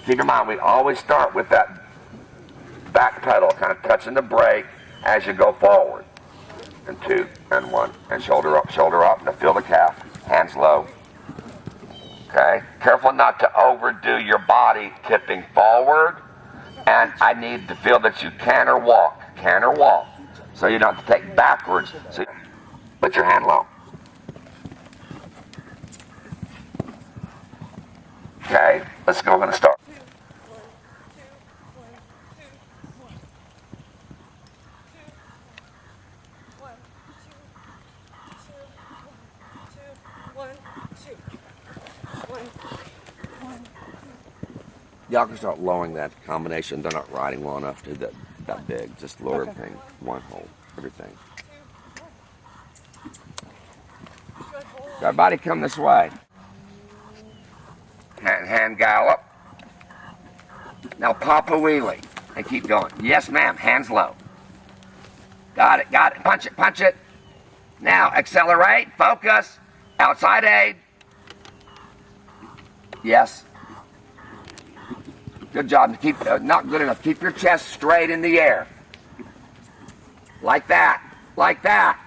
keep in mind, we always start with that back pedal, kind of touching the brake as you go forward. And 2, and 1, and shoulder up, now feel the calf, hands low. Okay, careful not to overdo your body tipping forward, and I need to feel that you can or walk, so you don't have to take backwards, so you put your hand low. Okay, let's go, we're going to start. Y'all can start lowering that combination. They're not riding well enough to do that big. Just lower everything. One hold, everything. Everybody come this way. Hand gallop. Now pop a wheelie and keep going. Yes, ma'am. Hands low. Got it. Punch it. Now accelerate. Focus. Outside aid. Yes. Good job. Keep not good enough. Keep your chest straight in the air. Like that. Like that.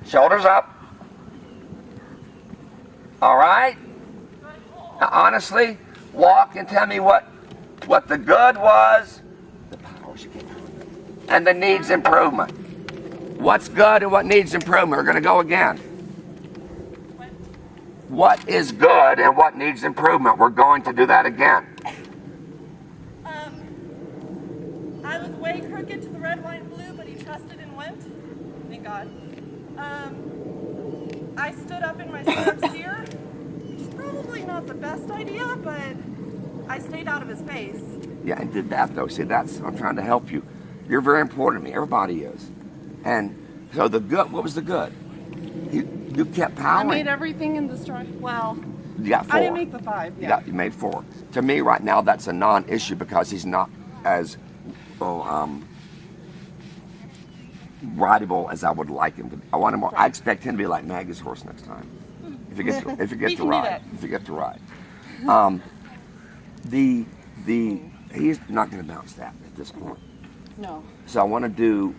Shoulders up. All right? Now, honestly, walk and tell me what the good was, the powers you get, and the needs improvement. What's good and what needs improvement? We're going to go again. What is good and what needs improvement? We're going to do that again. I was way crooked to the red, white, and blue, but he trusted and went. Thank God. I stood up in my steer, which is probably not the best idea, but I stayed out of his face. Yeah, and did that though. See, I'm trying to help you. You're very important to me. Everybody is. And so the good, what was the good? You kept powering. I made everything in the stride. Well, you got 4. I didn't make the 5. Yeah. You made 4. To me, right now, that's a non-issue because he's not as rideable as I would like him to be. I want him more. I expect him to be like Maggie's horse next time. If you get to ride. He's not going to bounce that at this point. No. So I want to do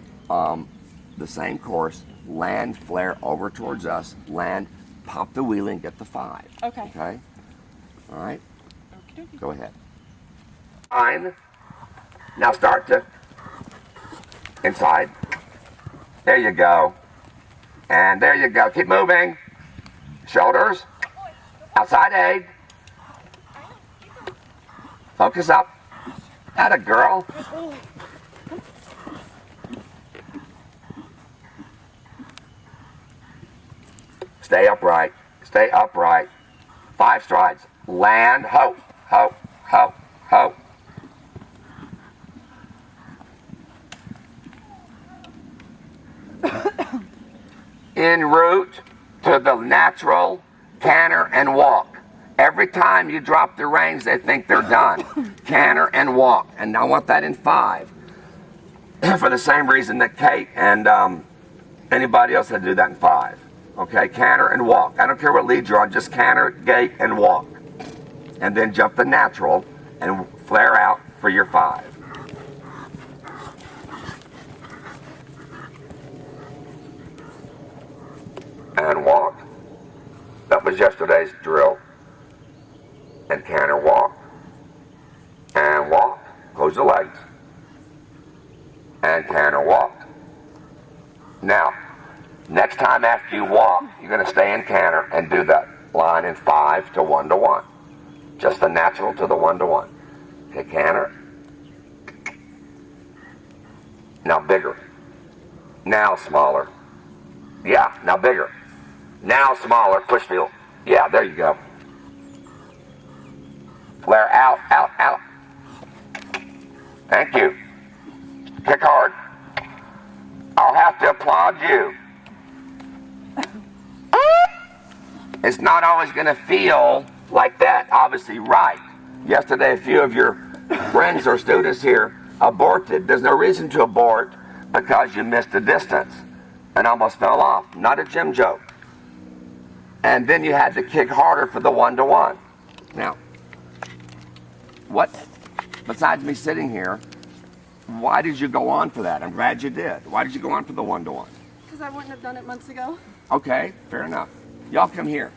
the same course, land, flare over towards us, land, pop the wheelie and get the 5. Okay. Okay? All right? Okey-dokey. Go ahead. Fine. Now start to inside. There you go. And there you go. Keep moving. Shoulders. Outside aid. Focus up. Atta girl. Stay upright. 5 strides. Land. Ho. En route to the natural canter and walk. Every time you drop the reins, they think they're done. Canter and walk. And I want that in 5. For the same reason that Kate and anybody else had to do that in 5. Okay, canter and walk. I don't care what lead you're on, just canter, gait, and walk. And then jump the natural and flare out for your 5. And walk. That was yesterday's drill. And canter, walk. And walk. Close the legs. And canter, walk. Now, next time after you walk, you're going to stay in canter and do that line in 5 to 1 to 1. Just the natural to the 1 to 1. Okay, canter. Now bigger. Now smaller. Yeah, now bigger. Now smaller, push feel. Yeah, there you go. Flare out. Thank you. Kick hard. I'll have to applaud you. It's not always going to feel like that, obviously, right. Yesterday, a few of your friends or students here aborted. There's no reason to abort because you missed the distance. and almost fell off. Not a gym joke. And then you had to kick harder for the 1-to-1. Now, what, besides me sitting here, why did you go on for that? I'm glad you did. Why did you go on for the 1-to-1? Because I wouldn't have done it months ago. Okay, fair enough. Y'all come here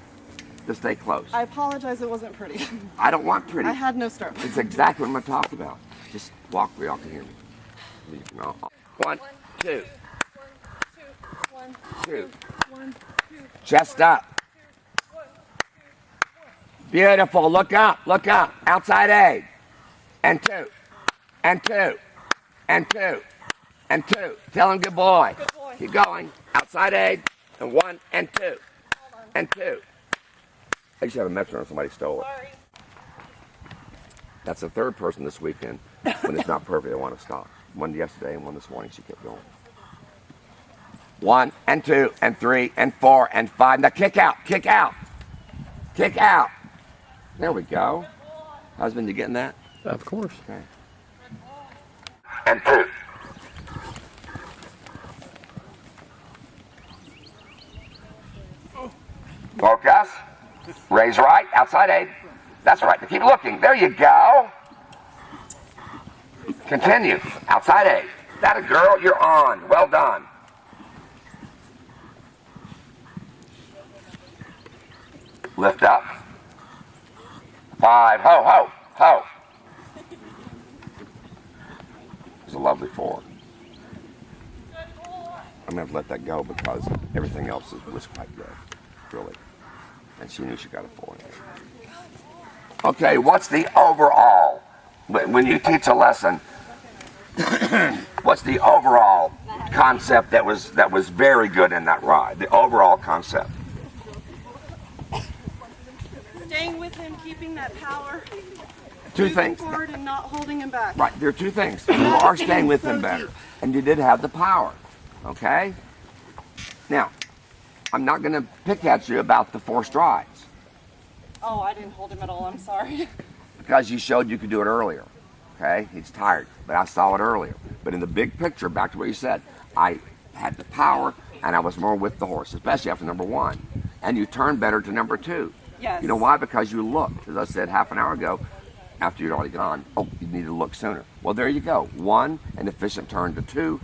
to stay close. I apologize, it wasn't pretty. I don't want pretty. I had no start. It's exactly what I'm going to talk about. Just walk where y'all can hear me. No. 1, 2. 1, 2. 1, 2. Chest up. Beautiful. Look up. Look up. Outside A. And 2. And 2. And 2. And 2. Tell him good boy. Good boy. Keep going. Outside A. And 1 and 2. And 2. I used to have a metronome. Somebody stole it. Sorry. That's the third person this weekend. When it's not perfect, I want to stop. One yesterday and one this morning. She kept going. 1 and 2 and 3 and 4 and 5. Now kick out. Kick out. Kick out. There we go. Husband, you getting that? Of course. Okay. And 2. Focus. Raise right. Outside 8. That's right. Keep looking. There you go. Continue. Outside 8. That a girl. You're on. Well done. Lift up. 5. Ho, ho, ho. It's a lovely 4. I'm going to let that go because everything else was quite good, really. And she knew she got a 4 in it. Okay, what's the overall? When you teach a lesson, what's the overall concept that was very good in that ride? The overall concept. Staying with him, keeping that power. Two moving things. forward and not holding him back. Right, there are 2 things. You are staying with him So better. deep. And you did have the power. Okay? Now, I'm not going to pick at you about the 4 strides. Oh, I didn't hold him at all. I'm sorry. Because you showed you could do it earlier. Okay? He's tired. But I saw it earlier. But in the big picture, back to what you said, I had the power and I was more with the horse, especially after number 1. And you turned better to number 2. Yes. You know why? Because you looked. As I said half an hour ago, after you'd already gone, oh, you need to look sooner. Well, there you go. 1, an efficient turn to 2.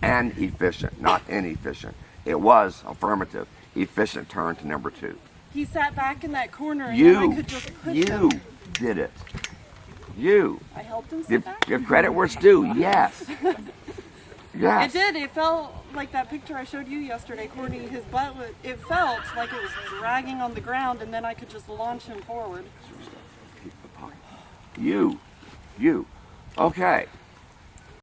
An efficient, not inefficient. It was affirmative. Efficient turn to number 2. He sat back in that corner and then I could just push him. Did it. You. I helped him sit back. Give credit where it's due. Yes. Yes. It did. It felt like that picture I showed you yesterday, Courtney. His butt, it felt like it was dragging on the ground, and then I could just launch him forward. You. Okay.